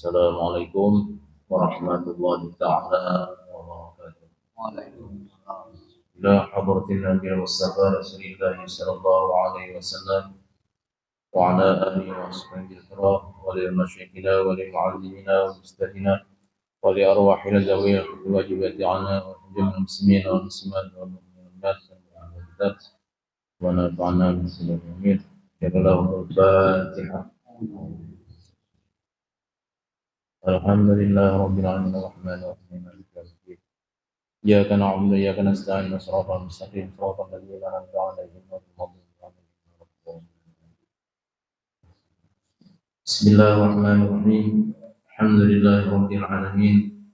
Assalamualaikum warahmatullahi ta'ala wabarakatuh. Ila hadratin Nabi Mustafa Rasulullah sallallahu alaihi wasallam wa ala alihi wa sahbihi al-kiram wa lil masyayikhina wa lil mu'allimina wa mustahina wa li arwahina zawiyya wajibati ana wa jami'il muslimin wal muslimat wal mu'minat wal mu'minat wa nafa'na bismillahir rahmanir rahim. Alhamdulillah rabbil alamin arrahmanir rahim maliki yaumiddin. Iyyaka na'budu wa iyyaka nasta'in shiratal mustaqim shiratal ladzina an'amta 'alaihim ghairil maghdubi 'alaihim waladdallin. Bismillahirrahmanirrahim. Alhamdulillahi rabbil alamin.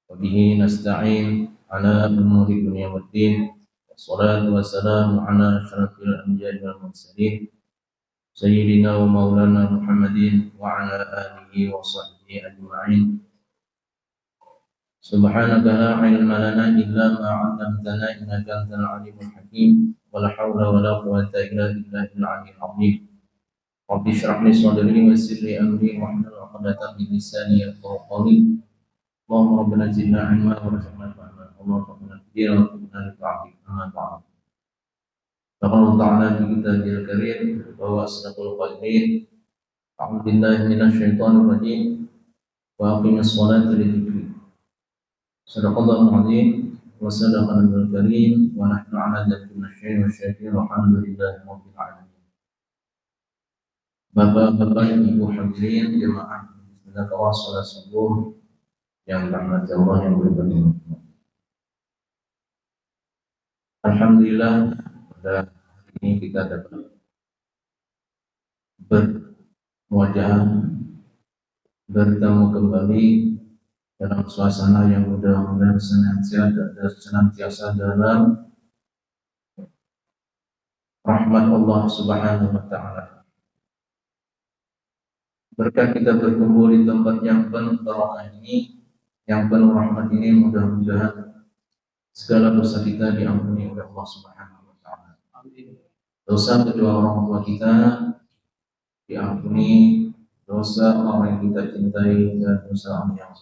Wa bihi nasta'in 'ala umuri dunya waddin. Wassalatu wassalamu 'ala asyrafil anbiya'i wal mursalin. Sayyidina wa maulana Muhammadin wa ala alihi wa sahbihi ajma'in. Subhanaka la ilma lana illa ma 'allamtana innaka antal alimul hakim. Wa la haula wa la quwwata illa billahil aliyyil azim. Rabbi shrah li sadri wa yassir li amri wahlul 'uqdatam min lisani yafqahu qawli. Allahumma rabbana zidna 'ilma warzuqna fahma. Allahumma rabbana zidna 'ilma warzuqna fahma. Allah Ta'ala di kitabul karim wa asdaqul qairin. A'udzu billahi minasyaitonir rajim. Wa aqimis sholata li dzikri. Shadaqallahul 'azim wa sadaqal nabiyul karim wa nahnu 'ala dzikri wa syukur alhamdulillahi rabbil alamin. Bapak-bapak, ibu hadirin jemaah sedekah salat subuh yang dirahmati Allah yang berbahagia. Alhamdulillah pada hari ini kita dapat berwajah bertemu kembali dalam suasana yang mudah-mudahan senantiasa dalam rahmat Allah Subhanahu wa Ta'ala. Berkat kita berkumpul di tempat yang penuh barokah ini, yang penuh rahmat ini, mudah-mudahan segala dosa kita diampuni oleh Allah Subhanahu wa Ta'ala. Dosa kedua orang tua kita diampuni, dosa orang yang kita cintai dan dosa orang yang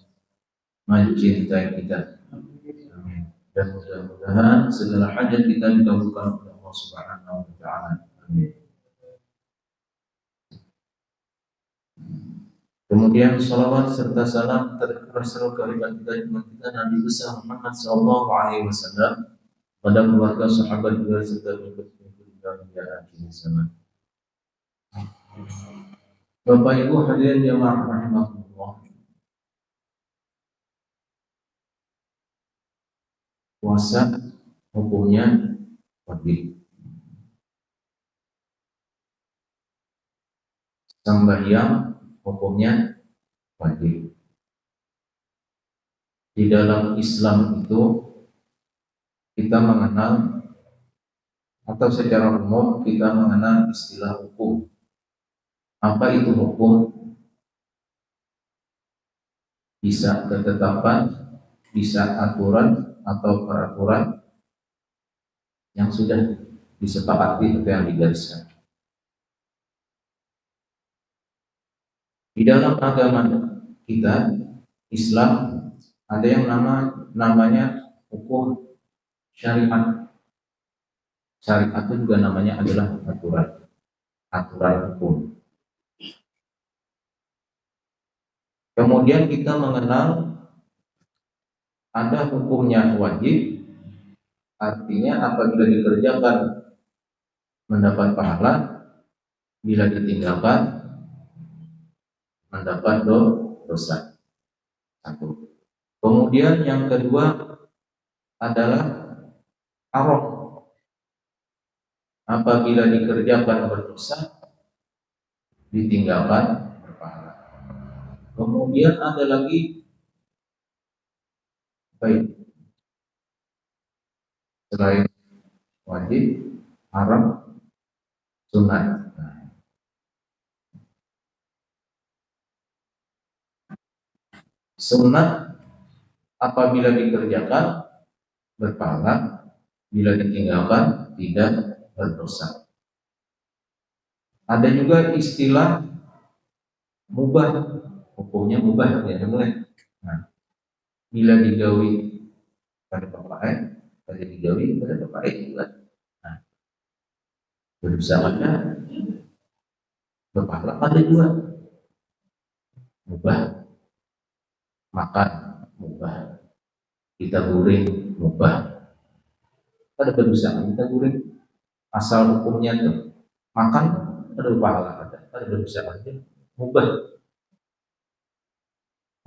mencintai kita. Amin. Dan mudah-mudahan segala hajat kita dikabulkan oleh Allah Subhanahu wa Ta'ala. Amin. Kemudian salawat serta salam tercurah kalimat kita Nabi besar Muhammad sallallahu alaihi wasallam pada keluarga sahabat beliau serta pengikut dalam akhir zaman. Bapak Ibu hadirin jemaah rahimahullah. Puasa hukumnya wajib. Sembahyang hukumnya wajib. Di dalam Islam itu kita mengenal atau secara umum kita mengenal istilah hukum. Apa itu hukum? Bisa ketetapan, bisa aturan atau peraturan yang sudah disepakati atau yang digariskan. Di dalam agama kita Islam ada yang namanya hukum syariat. Syariat itu juga namanya adalah aturan hukum. Kemudian kita mengenal ada hukumnya wajib, artinya apabila dikerjakan mendapat pahala, bila ditinggalkan mendapat dosa. Satu. Kemudian yang kedua adalah haram. Apabila dikerjakan berdosa, ditinggalkan berpahala. Kemudian ada lagi baik selain wajib, haram, sunat. Sunat apabila dikerjakan berpahala, bila ditinggalkan tidak berdosa. Ada juga istilah mubah. hukumnya mubah ya mulai. Nah, bila digawi pada pakai, pada digawi pada pakai juga. Nah, berusaha ada berpahala pada dua, mubah makan mubah, kita goreng mubah, ada berusaha kita goreng asal hukumnya tuh makan ada pahala, ada berusaha aja mubah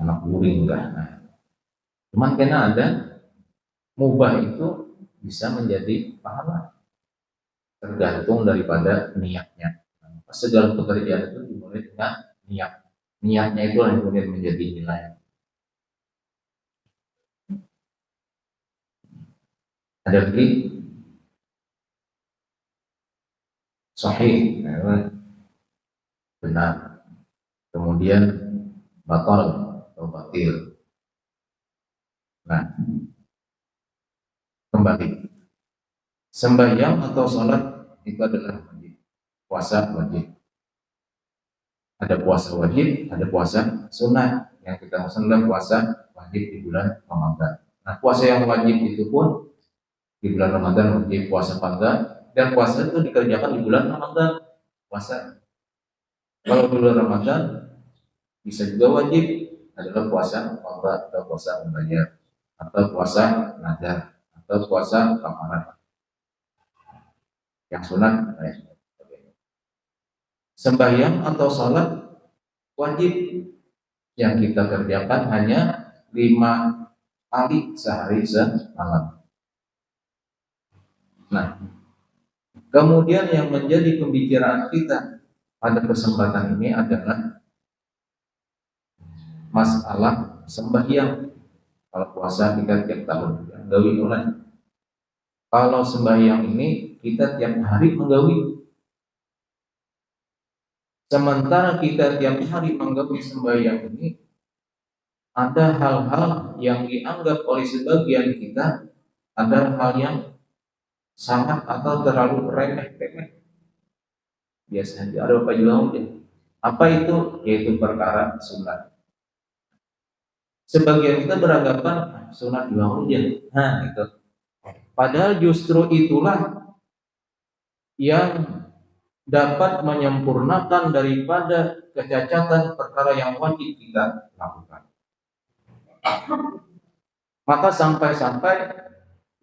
anak goreng enggak. Nah, cuman karena ada mubah itu bisa menjadi pahala tergantung daripada niatnya. Nah, segala pekerjaan itu dimulai dengan niat. Niatnya itu yang kemudian menjadi nilai. Ada lagi sahih, benar. Kemudian batal atau batil. Nah, kembali sembahyang atau sholat itu adalah wajib. Puasa wajib. Ada puasa wajib, ada puasa sunnah. Yang kita maksud adalah puasa wajib di bulan Ramadan. Nah, puasa yang wajib itu pun di bulan Ramadan wajib puasa pada, dan puasa itu dikerjakan di bulan Ramadan. Puasa kalau di bulan Ramadan bisa juga wajib adalah puasa qada atau puasa membayar atau puasa nazar atau puasa kafarat. Yang sunat sembahyang atau salat wajib yang kita kerjakan hanya 5 kali sehari semalam. Nah, kemudian yang menjadi pembicaraan kita pada kesempatan ini adalah masalah sembahyang. Kalau puasa kita tiap tahun menggawi online. Kalau sembahyang ini kita tiap hari menggawi. Sementara kita tiap hari menggawi sembahyang ini, ada hal-hal yang dianggap oleh sebagian kita ada hal yang sangat atau terlalu remeh-temeh. Biasanya ada apa juga mungkin. Apa itu? Yaitu perkara sunat. Sebagian kita beranggapan sunat juga mungkin. Nah, itu. Padahal justru itulah yang dapat menyempurnakan daripada kecacatan perkara yang wajib kita lakukan. Maka sampai-sampai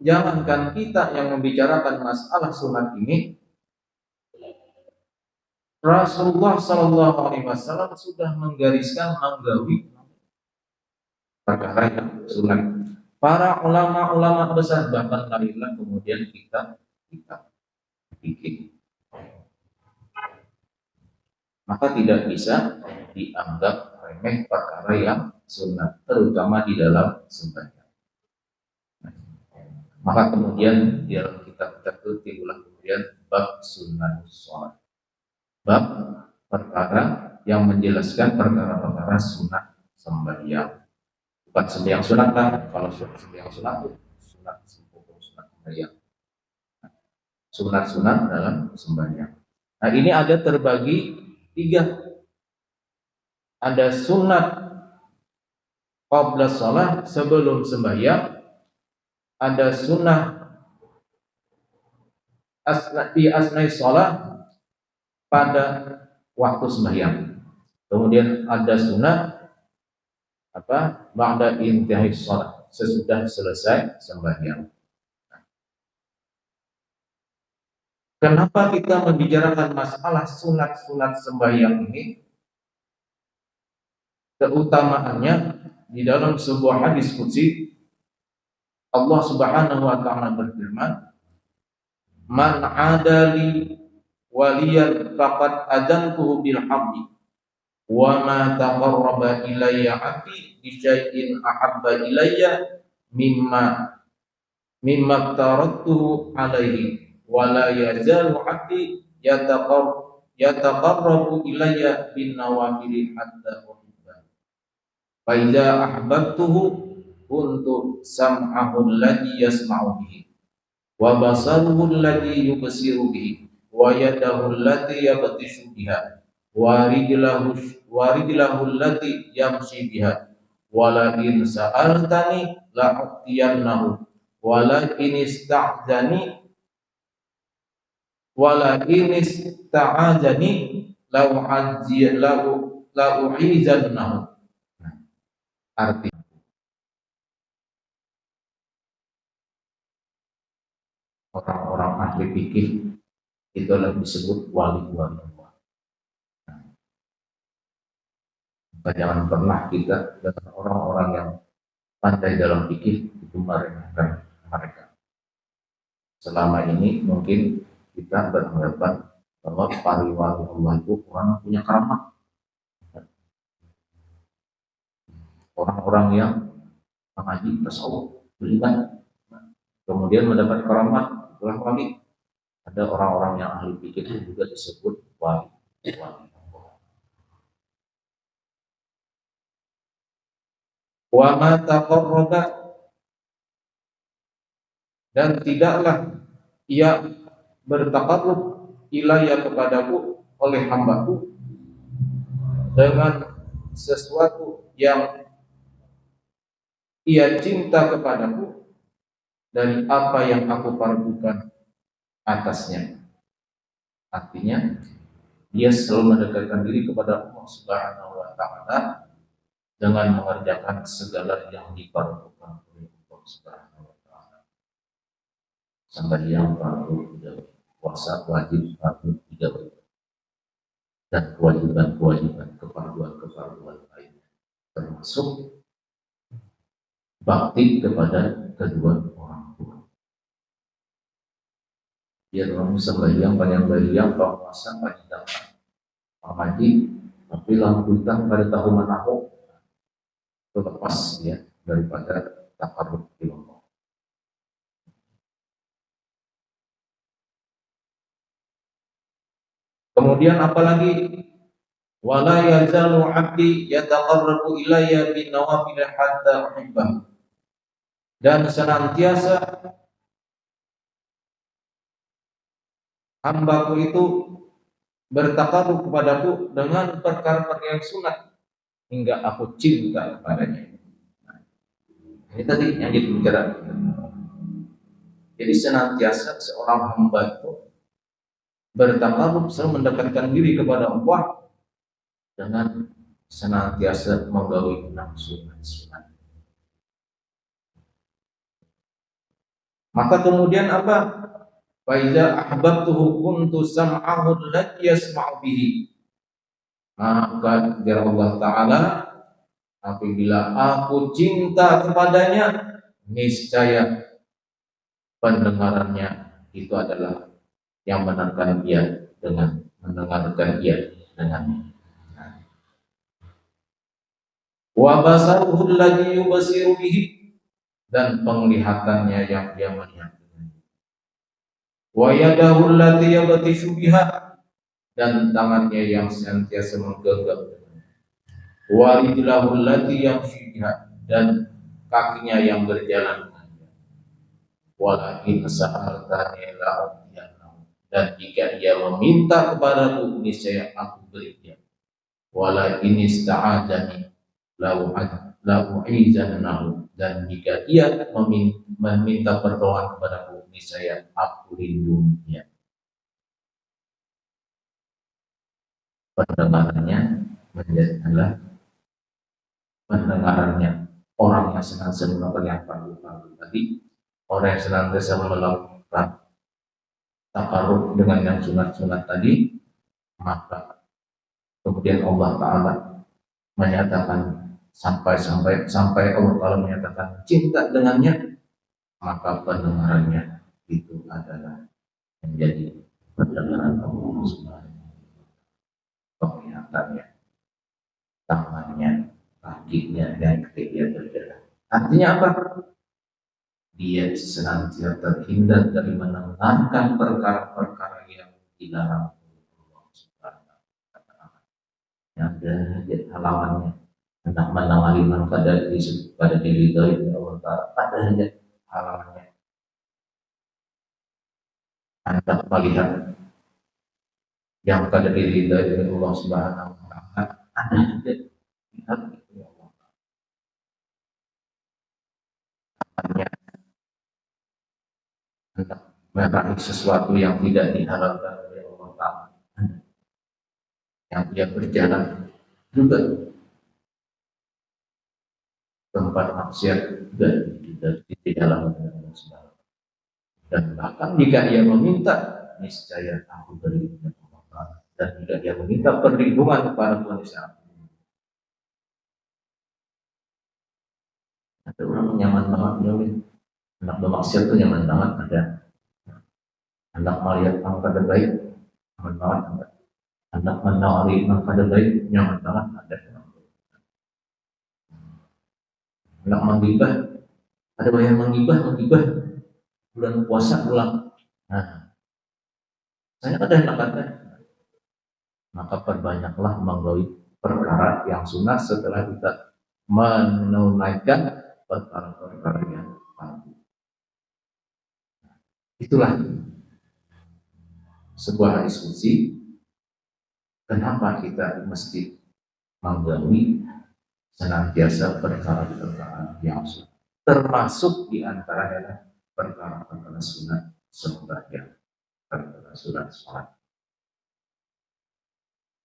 jangankan kita yang membicarakan masalah sunat ini, Rasulullah Shallallahu Alaihi Wasallam sudah menggariskan menggawi perkara yang sunat. Para ulama-ulama besar bahkan kalilah kemudian kita bikin. Maka tidak bisa dianggap remeh perkara yang sunat, terutama di dalam sembahyang. Maka kemudian di dalam kitab itu timbullah kemudian bab sunnah sholat, bab perkara yang menjelaskan perkara-perkara sunat sembahyang. Bukan sembahyang sunat kan? Kalau sembahyang sunat itu sunat sembahyang. Sunat-sunat dalam sembahyang. Nah, ini ada terbagi 3. Ada sunat qabla shalah sebelum sembahyang, ada sunnah fi asnai shalah pada waktu sembahyang. Kemudian ada sunnah ba'da intihai shalah, sesudah selesai sembahyang. Kenapa kita membicarakan masalah sunat-sunat sembahyang ini? Keutamaannya di dalam sebuah hadis qudsi Allah Subhanahu wa taala berfirman, "Man 'adali waliyan faqad adantuhu bil haqqi wa ma taqarraba ilayya 'abdi bi syai'in ahabba ilayya mimma tarattuhu alaihi wa la yazalu 'abdi yataqarrabu ilayya bin nawafil hatta uhibba fa idza ahbabtuhu kuntu sam'ahu alladhi yasma'u bihi wa basaruhu alladhi yubsiru bihi wa yadahu allati yabtishu biha wa rijluhu wa rijlahu allati yamshi biha wala in sa'altani la'utiyannahu wala in ista'zani wala in ista'azani la'u'izannahu. Arti orang-orang ahli fikih itu adalah disebut wali-wali Allah. Maka jangan pernah kita dengan orang-orang yang pandai dalam fikih itu meremehkan mereka. Selama ini mungkin kita beranggapan bahwa para wali Allah itu orang punya keramat, orang-orang yang mengaji tasawuf, beriman, kemudian mendapat keramat, itulah wali. Ada orang-orang yang ahli fikih itu juga disebut wali. Wa ma taqarraba, dan tidaklah ia bertaqarrub ilayya kepadaku oleh hambaku dengan sesuatu yang ia cinta kepadaku dari apa yang aku fardukan atasnya. Artinya dia selalu mendekatkan diri kepada Allah Subhanahu wa taala dengan mengerjakan segala yang difardukan oleh Allah Subhanahu wa taala. Sampai yang fardu tidak puasa wajib fardu tidak, dan kewajiban-kewajiban kefarduan lainnya termasuk bakti kepada kedua orang tua. Dia orang sembahyang panjang puasa panjang mengaji, tapi lampu hitam pada tahu menahu itu lepas ya daripada takarrub ilmu. Kemudian apalagi wala yazalu 'abdi yataqarrabu ilayya bin nawafil hatta uhibbah, dan senantiasa hambaku itu bertakarrub kepadaku dengan perkara-perkara yang sunat hingga aku cinta kepadanya. Ini tadi yang dibicarakan. Jadi senantiasa seorang hamba itu bertakarrub, selalu mendekatkan diri kepada Allah dengan senantiasa menggawi sunat. Maka kemudian apa? Fa iza ahbabtuhu kuntu sam'ahu allati yasma'u bihi. Maka dari Allah Ta'ala, apabila aku cinta kepadanya, niscaya pendengarannya itu adalah yang mendengarkan dia dengan wa basaruhu alladhi yubasiru bihi, dan penglihatannya yang dia melihat, wa yadahu allati yabtishu biha, dan tangannya yang senantiasa menggenggam, wa rijlahu allati yamshi biha, dan kakinya yang berjalan dengannya, walakin sa'altani la'utiyannahu, dan jika ia meminta kepadaku niscaya aku beri dia, walakin ista'adzani la'u'izannahu, dan jika ia meminta pertolongan kepadaku niscaya aku lindunginya. Pendengarannya menjadilah pendengarannya orang yang senantiasa melakukan yang fardu tadi, orang yang senantiasa melakukan takarrub dengan yang sunat-sunat tadi, maka kemudian Allah Ta'ala menyatakan sampai Allah Ta'ala menyatakan cinta dengannya, maka pendengarannya itu adalah menjadi pendengaran Allah Subhanahu, penglihatannya, tangannya, kakinya, dan ketika dia berjalan. Artinya apa? Dia senantiasa terhindar dari mendengarkan perkara-perkara yang dilarang Allah Subhanahu wa taala. Yang ada halangannya, hendak menangaliman pada diri dari Allah Ta'ala, ada saja halangannya. Hendak melihat yang pada diri dari Allah Subhanahu wa taala, ada juga lihat itu ya Allah. Hanya hendak meraih sesuatu yang tidak diharapkan oleh Allah Ta'ala, yang dia berjalan juga tempat maksiat juga di dalam Allah Subhanahu. Dan bahkan jika ia meminta, niscaya aku beri Allah Ta'ala. Dan jika dia meminta perlindungan kepada Tuhan Yesus, ada orang nyaman banget jauhin. Anak bermaksiat itu nyaman banget ada. Anak melihat angka terbaik nyaman banget ada. Anak menawari angka terbaik nyaman banget ada. Anak menggibah, ada yang menggibah bulan puasa pulang. Nah, saya ada yang kata, maka perbanyaklah menggawi perkara yang sunnah setelah kita menunaikan perkara-perkara yang fardu. Itulah sebuah diskusi kenapa kita mesti menggawi senantiasa perkara-perkara yang sunnah, termasuk diantaranya perkara-perkara sunnah sembahyang, perkara sunnah sholat.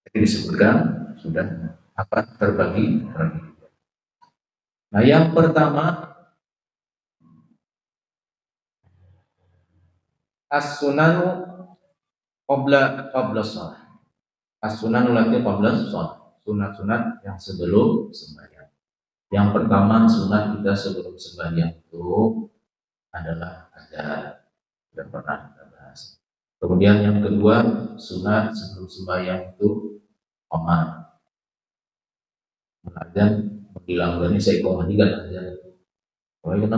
Jadi disebutkan sudah apa terbagi. Nah, yang pertama as-sunanu qabla shalah. As-sunanu lati qabla shalah. Sunat-sunat yang sebelum sembahyang. Yang pertama sunat kita sebelum sembahyang itu adalah azan. Sudah pernah kita bahas. Kemudian yang kedua sunat sebelum sembahyang itu qomat. Azan menghilangkan saya komadikan azan. Kalau kita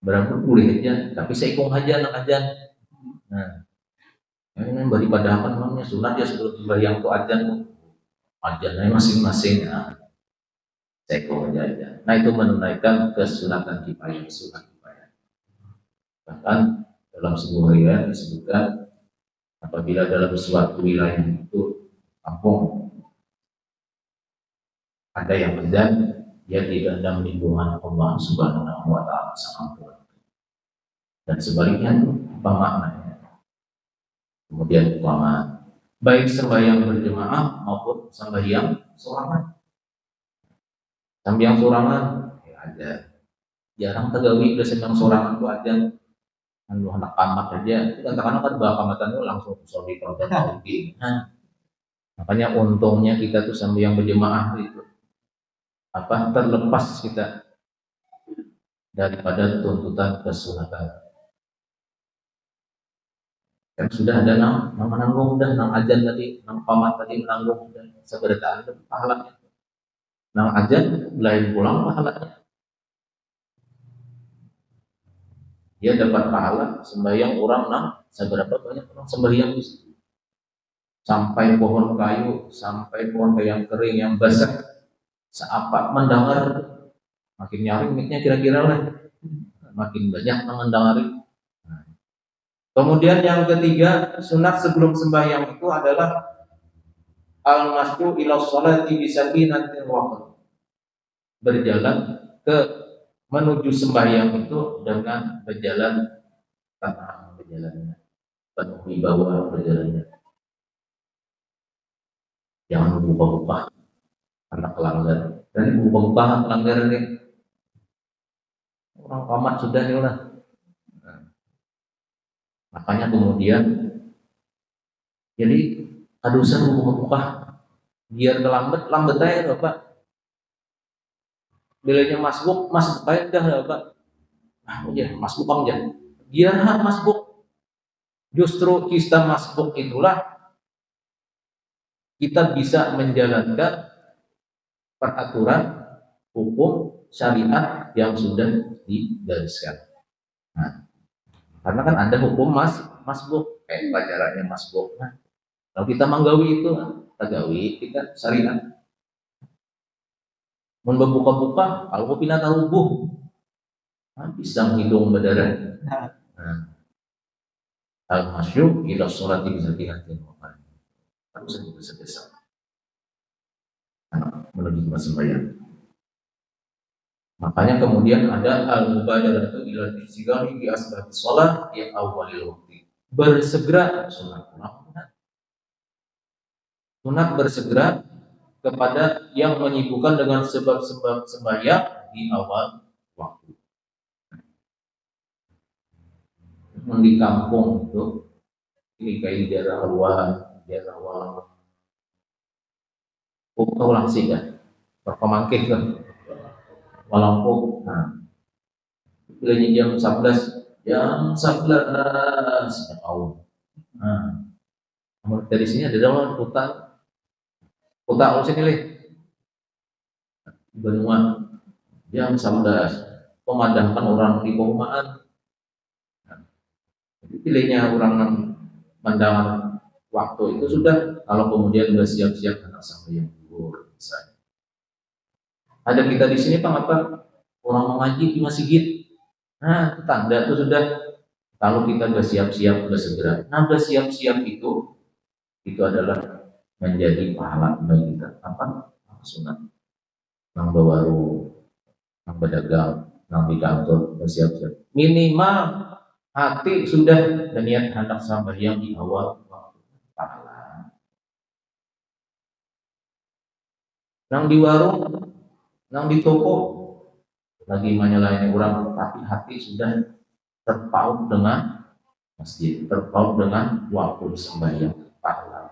berapa puluh aja, tapi saya ikut aja anak ajan. Nah, ini daripada apa namanya sunat ya sebelum sembahyang itu ajannya masing-masing. Nah, saya ikut aja. Nah, itu menunaikan kesunatan kifayah, sunat kifayah. Bahkan dalam sebuah riwayat disebutkan apabila dalam suatu wilayah itu kampung ada yang azan, dia tidak ada lindungan Allah Subhanahu wa Ta'ala sama Tuhan. Dan sebaliknya apa maknanya? Kemudian ulama baik sembahyang berjemaah maupun sembahyang sorangan. Sembahyang sorangan ya ada. Jarang tegawi udah sembahyang sorangan itu ada. Anu anak kamat aja. Kadang-kadang kan bawa kamatan itu langsung sorry kalau nah, makanya untungnya kita tuh sembahyang berjemaah itu apa terlepas kita daripada tuntutan kesunatan. Kan sudah ada nang menanggung dah nang ajan tadi, nang pamat tadi menanggung dan seberataan itu pahalanya. Nang ajan lain pulang pahalanya. Dia dapat pahala sembahyang orang nang seberapa banyak orang sembahyang di situ. Sampai pohon kayu, sampai pohon kayu yang kering yang basah, seapat mendengar makin nyaring miknya kira-kira lah. Makin banyak mendengarin. Kemudian yang ketiga, sunat sebelum sembahyang itu adalah al-masyu ila sholati bisakinatin waqt. Berjalan ke menuju sembahyang itu dengan berjalan tenang berjalannya, penuh wibawa berjalannya. Jangan buka-buka anak kelanggar. Dan buka-buka kelanggar ini orang kamat sudah nih lah. Makanya kemudian jadi kadusan buka-buka biar kelambat aja Bapak. Bilanya masbuk aja dah Bapak. Ah ya masbuk aja. Biar masbuk. Justru kita masbuk itulah kita bisa menjalankan peraturan hukum syariat yang sudah digariskan. Nah, karena kan ada hukum masbuk, kayak caranya masbuk. Nah, kalau kita menggawi itu, tagawi kita syariat. Membuka-buka, kalau kopi nata rubuh, bisa hidung berdarah. Nah, al-masyu ila sholati bizakihatin. Harus sebesar. menuju tempat sembahyang. Makanya kemudian ada al-mubadaratu ila al-istighafi bi asbabis shalah di awalil waqti. Bersegera sunat bersegera kepada yang menyibukkan dengan sebab-sebab sembahyang di awal waktu. Di kampung itu, ini kayak di daerah luar, daerah walau, kau langsing kan, perpemangkih kan, walau nah, pilihnya jam 11 tahun. Nah, dari sini ada dalam hutan sini leh, benua jam 11 pemadamkan orang di perumahan. Pilihnya orang mendengar waktu itu sudah, kalau kemudian sudah siap-siap anak sampai yang gugur misalnya. Ada kita di sini apa orang mengaji di masjid. Nah, itu tanda itu sudah kalau kita sudah siap-siap, sudah segera. Nah, sudah siap-siap itu adalah menjadi pahala bagi kita. Apa? Sunat. Nang bawaru, nang berdagang, nang di kantor, bersiap-siap. Minimal hati sudah berniat hendak sembahyang di awal waktu pahala. Nang di warung, nang di toko, lagi menyalahin orang, tapi hati sudah terpaut dengan masjid, terpaut dengan waktu sembahyang pahala.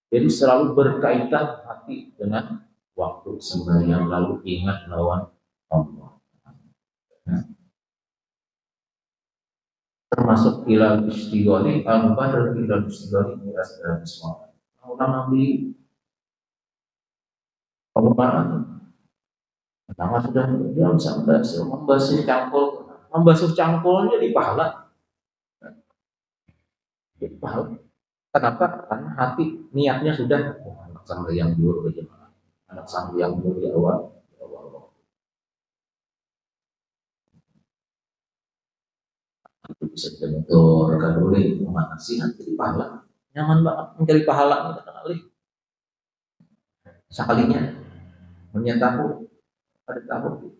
Jadi selalu berkaitan hati dengan waktu sembahyang, lalu ingat lawan Allah. Termasuk ilal istighori, al-mubadar ilal istighori miras dan semua. Orang ambil perubahan, pertama sudah dia membasuh cangkulnya di pahala. Di pahala. Kenapa? Karena hati niatnya sudah anak sama yang dulu bagaimana, anak sama yang dulu di awal. Itu bisa dibentur kaduli mana sih nanti pahala nyaman banget mencari pahala kali sekalinya menyataku ada tahu.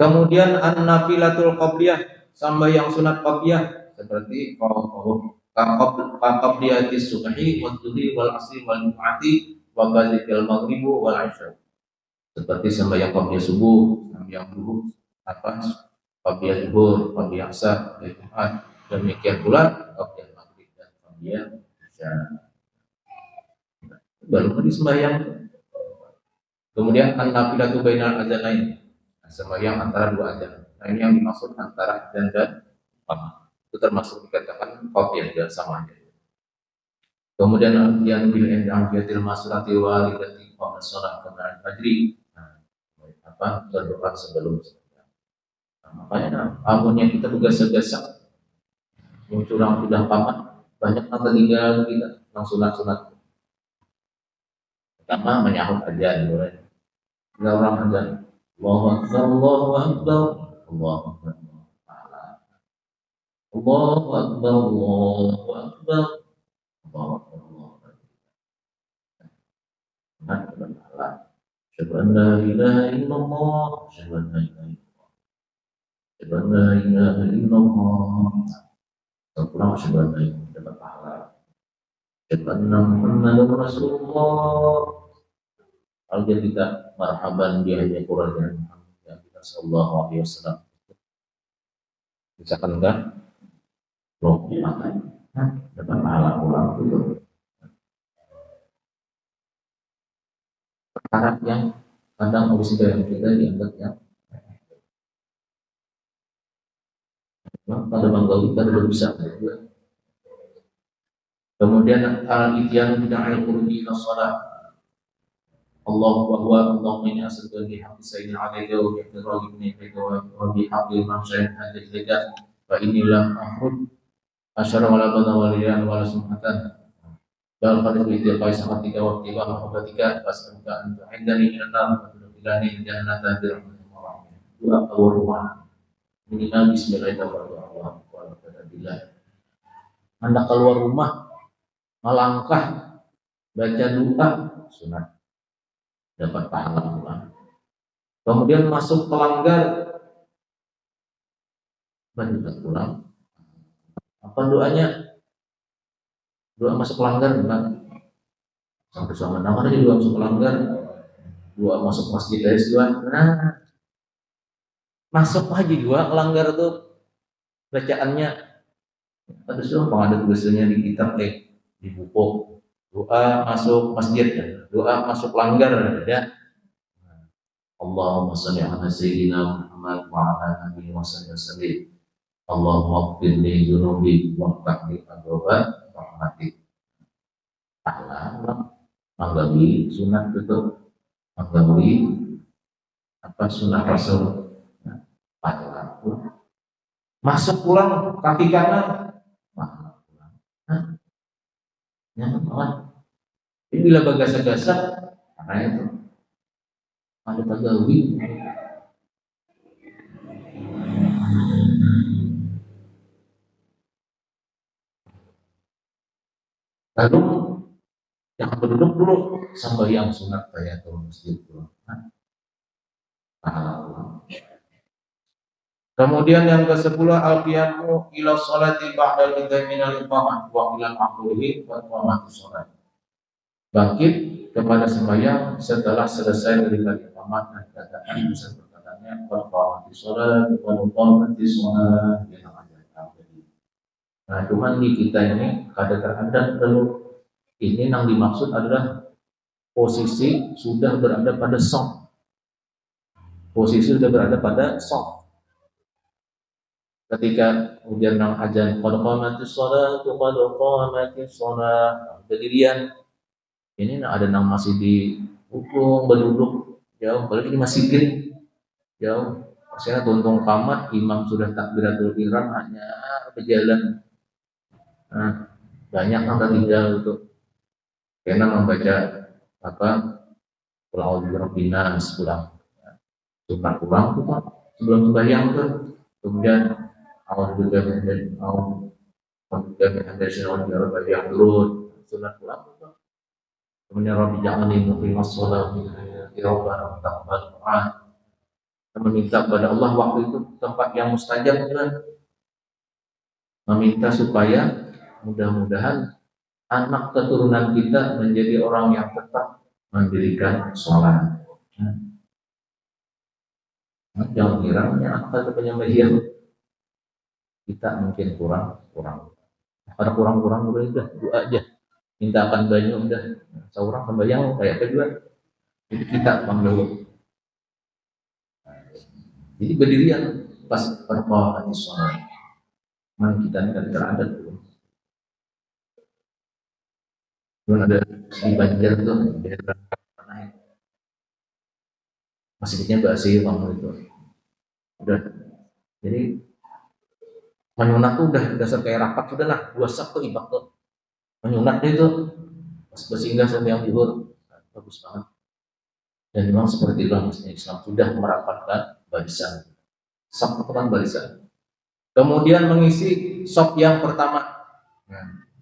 Kemudian an-nafilatul qabliyah sembahyang sunat qabliyah seperti qabliyatis subhi wa dhuhri wal asri wal jumu'ati wa qadhil maghribu wal isya. Seperti sembahyang qabliyah subuh, sembahyang duhur, qabliyah zuhur, qabliyah asar, Jumat, demikian pula qabliyah maghrib dan qabliyah isya. Baru tadi sembahyang. Kemudian an-nafilatu bainal adzanain, sembahyang antara dua adzan. Nah, ini yang dimaksud antara adzan dan iqamah. Itu termasuk dikatakan qabliyah dan sama aja. Kemudian yang bil indatil maslati walidati qabla shalah qabla al-fajri. Berdoa sebelum sembahyang. Nah, makanya amunnya kita tugas-tugas yang curang sudah paman banyak mata tinggal kita langsung sunat. Pertama menyahut ajan boleh. Enggak orang ajan. Allahu akbar, Allahu akbar, Allahu akbar. Allahu akbar, Allahu akbar, Allahu akbar, Allahu akbar. Nah, Allah. Asyhadu an la ilaha illallah, asyhadu an la ilaha illallah. Asyhadu an la ilaha illallah. Sekurang asyhadu an la ilaha dapat pahala. Asyhadu anna Muhammadar Rasulullah. Kalau dia tidak marhaban dia hanya Quran yang kita sallallahu alaihi wasallam. Misalkan enggak loh dimakan. Dapat pahala pulang itu. Perkara yang kadang oleh sebagian kita dianggap ya. Pada bangga kita sudah bisa juga. Kemudian al-ityan bid'al qurubi ila shalah. Allahu akbar, Allahumma inni as'aluka bi haqqi sayyidina alayka wa bi haqqi ibni ilayka wa bi haqqi man syahid hadhihi al-hijab fa inni lam ahrud asyara wa la qadha wa liyan wa la sum'atan bal qad itiqai samatika wa tiba mahabbatika fas'aluka an tu'indani min an-nar wa tudkhilani jannata bi rahmatika wa rahmatika. Dua rumah minimal bismillahirrahmanirrahim. Anda keluar rumah melangkah baca doa sunat, dapat pahala pula. Kemudian masuk pelanggar, dapat pulang. Apa doanya? Doa masuk pelanggar bukan? Sampai sama nama tadi doa masuk pelanggar, doa masuk masjid dari dua. Nah, masuk aja dua pelanggar tuh bacaannya. Ada semua pengadat tulisannya di kitab di buku. Doa masuk masjid, doa masuk pelanggar ada. Allahumma shalli ala sayyidina Muhammad wa ala alihi wa sallim. Allahumma ighfir li dzunubi wa qaddi abwaaba rahmatik. Allah menggawi sunat itu, menggawi apa sunat Rasul. Pahala. Masuk pulang kaki kanan, pahala pulang. Nyaman banget. Ini bila bagasa-gasa, karena itu ada pagawi. Lalu yang berduduk dulu sembahyang sunat tahiyatul masjid dulu. Kemudian yang ke-10 al-qiyamu ila sholati ba'da al-qiyam min al-iqamah wa ila al-akhiri wa iqamati sholat. Bangkit kepada sembahyang setelah selesai dari iqamah dan katakan bisa perkataannya wa iqamati sholat wa iqamati sholat. Nah, cuman di kita ini kadang-kadang perlu ini yang dimaksud adalah posisi sudah berada pada soft. Posisi sudah berada pada soft. Ketika kemudian nang ajan qad qamatis shalah, berdirian. Ini ada nang masih di hukum berduduk jauh, apalagi masih gini jauh. Maksudnya tuntung qamat, imam sudah takbiratul ihram hanya berjalan. Nah, banyak yang tinggal itu karena membaca apa Qul Rabbinas pulang. Sunat pulang itu kan sebelum sembahyang itu. Kemudian awal juga dan awal juga tradisional yang turun sunat pulang itu. Kemudian Rabbi jangan ini masalah dirubah taqabbal Quran. Meminta kepada Allah waktu itu tempat yang mustajab kan. Meminta supaya mudah-mudahan anak keturunan kita menjadi orang yang tetap mendirikan sholat. Jangan kiranya anak penyembelihan kita mungkin kurang. Ada kurang udah doa aja. Mintakan banyak udah. Seorang sembahyang kayak kedua. Jadi kita dulu. Jadi berdirian pas perpawaan sholat. Mana kita ini kan teradat dulu. Belum ada di Banjar tuh daerah naik. Masjidnya Basir kamu itu. Udah. Jadi menyunat tuh udah dasar kayak rapat sudah lah. 2 sak tuh ibak tuh. Menyunatnya itu pas bersinggah sampai yang zuhur bagus banget. Dan memang seperti itu maksudnya Islam sudah merapatkan barisan. Saf kan barisan. Kemudian mengisi saf yang pertama.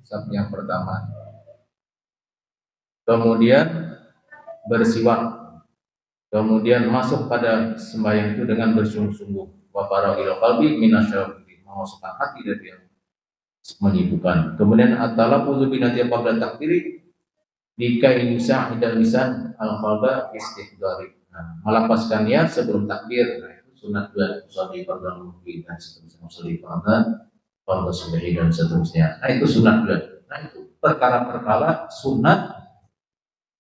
Saf yang pertama. Kemudian bersiwak. Kemudian masuk pada sembahyang itu dengan bersungguh-sungguh. Wa fara'il qalbi minasyarri, memasukkan hati dari yang menyibukkan. Kemudian at-talaffuzu bi natiya qabla takdiri dikai musa'idal lisan al-qalba istihdari. Melapaskan niat sebelum takbir. Nah, itu sunat dua usolli fardhu muhim dan seterusnya usolli fardhu subhi dan seterusnya. Nah, itu sunat dua. Nah, itu perkara-perkara sunat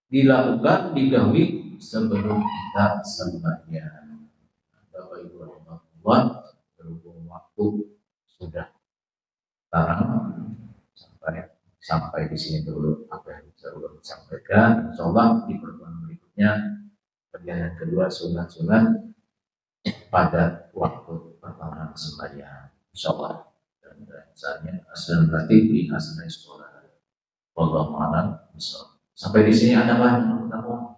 dilakukan digawi sebelum kita sembahyang. Bapak Ibu rahimahullah, berhubung waktu sudah sekarang sampai di sini dulu apa yang bisa ulun sampaikan. Insyaallah di pertemuan berikutnya bagian kedua sunat-sunat pada waktu pertama sembahyang. Insyaallah. Dan misalnya asal berarti di asal sekolah. Wallahu a'lam bishawab. Sampai di sini ada apa yang mau